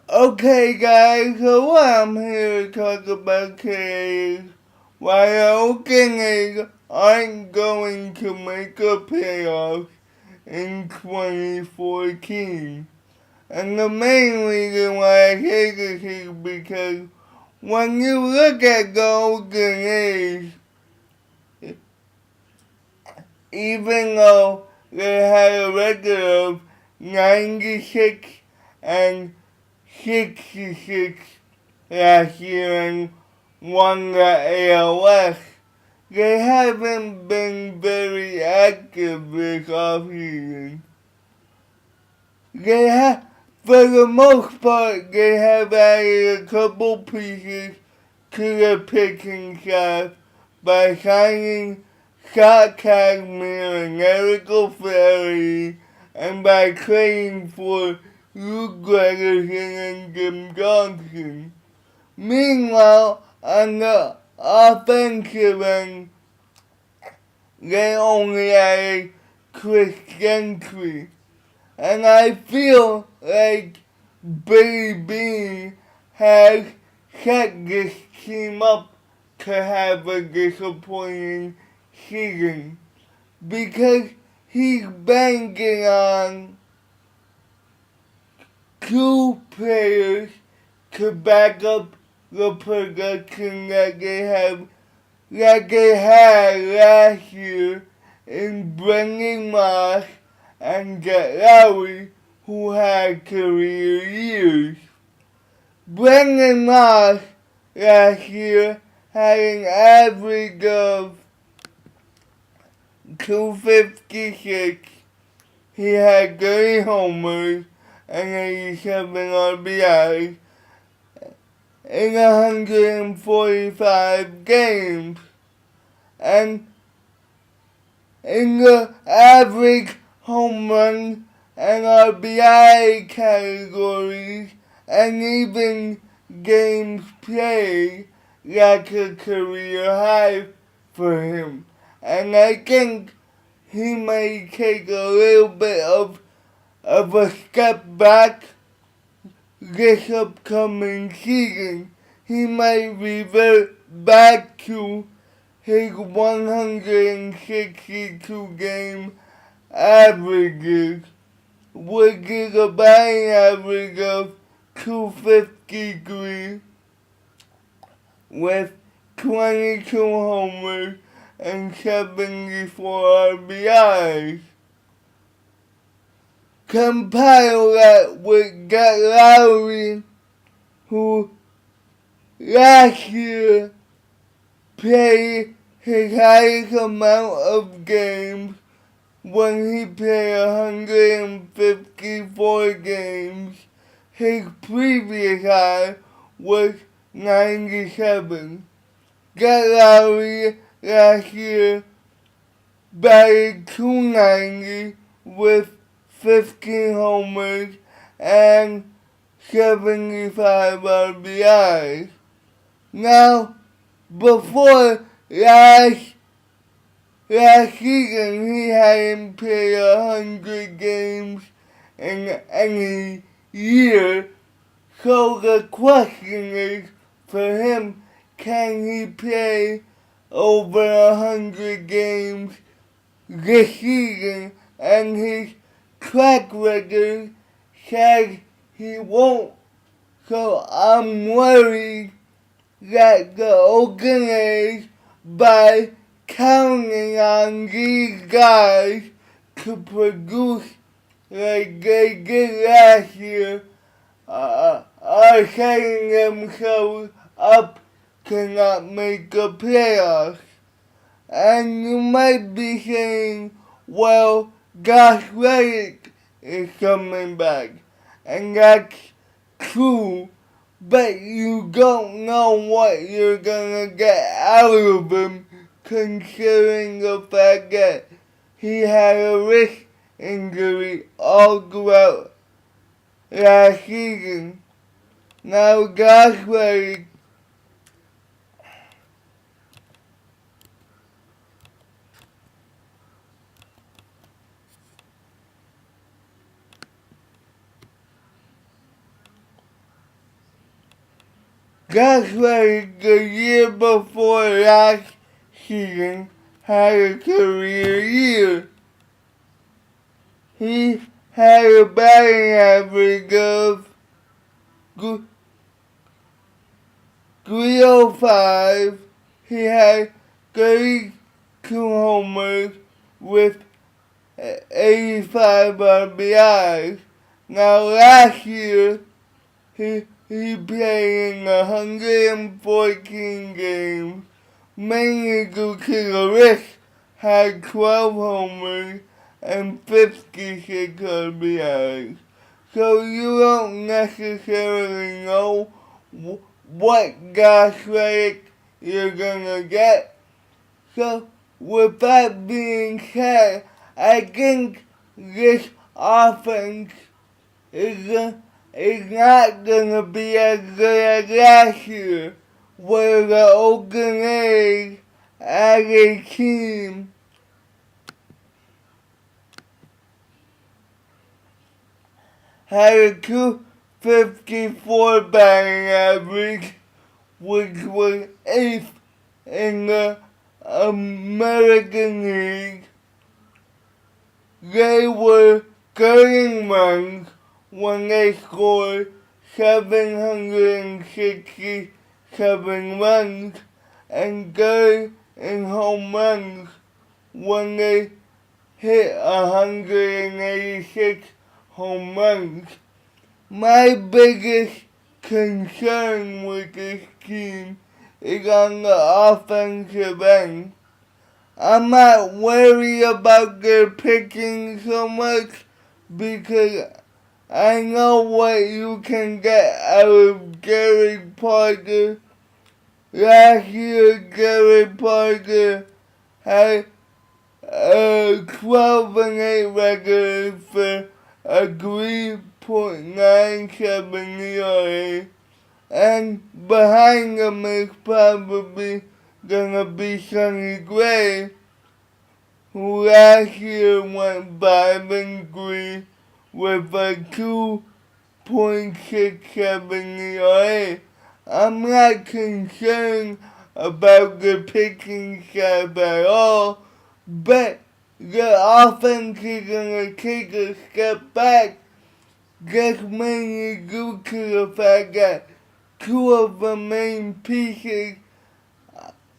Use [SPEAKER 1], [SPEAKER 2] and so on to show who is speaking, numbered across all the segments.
[SPEAKER 1] Okay guys, so what I'm here to talk about today is why the Oakland Athletics aren't going to make a playoff in 2014. And the main reason why I say this is because when you look at the Oakland Athletics, even though they had a record of 96 and 66 last year and won the ALS, they haven't been very active this offseason. For the most part, they have added a couple pieces to the pitching staff by signing Scott Kazmir and Eric O'Flaherty, and by trading for Luke Gregerson and Jim Johnson. Meanwhile, on the offensive end, they only added Chris Gentry. And I feel like Billy Beane has set this team up to have a disappointing season because he's banking on two players to back up the production that they had last year in Brendan Moss and Jet Lowry, who had career years. Brendan Moss last year had an average of 256. He had 30 homers and 87 RBIs in 145 games. And in the average home run and RBI categories, and even games played, that's a career high for him. And I think he may take a little bit of a step back this upcoming season. He might revert back to his 162 game averages, which is a batting average of 253 with 22 homers and 74 RBIs. Compile that with Jet Lowry, who last year played his highest amount of games when he played 154 games. His previous high was 97. Jet Lowry last year batted .290 with 15 homers and 75 RBIs. Now, before last season, he hadn't played 100 games in any year, so the question is for him, can he play over 100 games this season? And his track record says he won't. So I'm worried that the Oakland Athletics, by counting on these guys to produce like they did last year, are setting themselves up to not make the playoffs. And you might be saying, well, Josh Reddick is coming back. And that's true, but you don't know what you're gonna get out of him, considering the fact that he had a wrist injury all throughout last season. Now Josh Reddick Guys like the year before last season had a career year. He had a batting average of 305. He had 32 homers with 85 RBIs. Now last year, he played in 114 games, mainly due to the risk, had 12 homers and 56 RBIs. So you don't necessarily know what guys like you're gonna get. So with that being said, I think this offense is not gonna be as good as last year, where the Oakland A's as a team had a 254 batting average, which was 8th in the American League. They were getting runs when they scored 767 runs, and good in home runs when they hit 186 home runs. My biggest concern with this team is on the offensive end. I'm not worried about their pitching so much because I know what you can get out of Jarrod Parker. Last year, Jarrod Parker had a 12-8 record for a 3.97 ERA, and behind him is probably gonna be Sonny Gray, who last year went 5-3 with a 2.67 ERA. I'm not concerned about the pitching staff at all, but the offense is gonna take a step back, just mainly due to the fact that two of the main pieces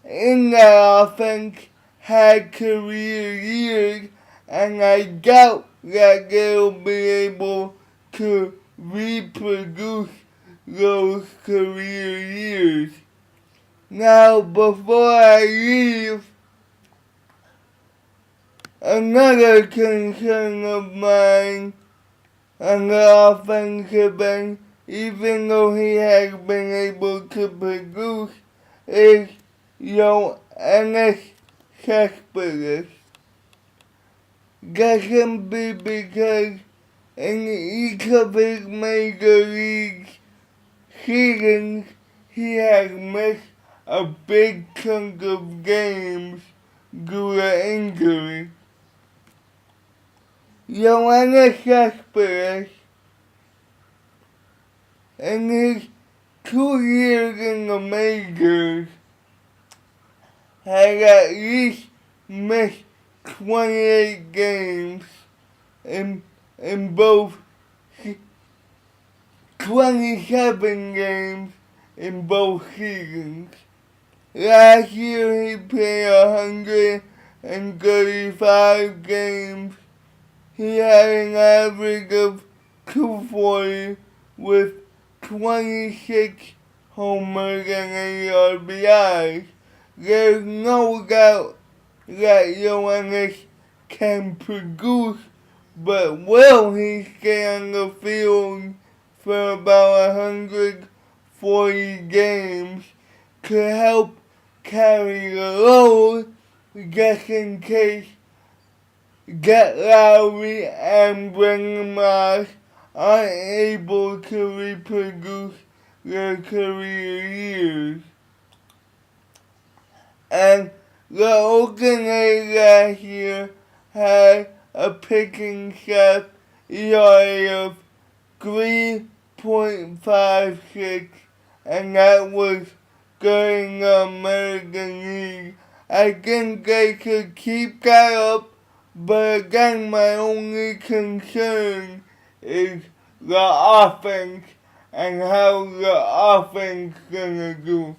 [SPEAKER 1] in that offense had career years, and I doubt that they'll be able to reproduce those career years. Now, before I leave, another concern of mine on the offensive end, even though he has been able to produce, is Yoenis Cespedes. That can be because in each of his major league seasons, he has missed a big chunk of games due to injury. Yoenis Cespedes, in his 2 years in the majors, has at least missed 28 games in both 27 games in both seasons. Last year he played 135 games. He had an average of 240 with 26 homers and 8 RBIs. There's no doubt that Yoenis can produce, but will he stay on the field for about 140 games to help carry the load just in case Get Lowry and Brendan Moss aren't able to reproduce their career years? And the Oakland A's last year had a pitching staff ERA of 3.56 and that was good in the American League. I think they could keep that up, but again, my only concern is the offense and how the offense gonna do.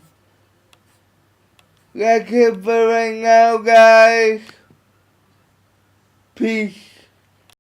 [SPEAKER 1] That's it for right now, guys. Peace.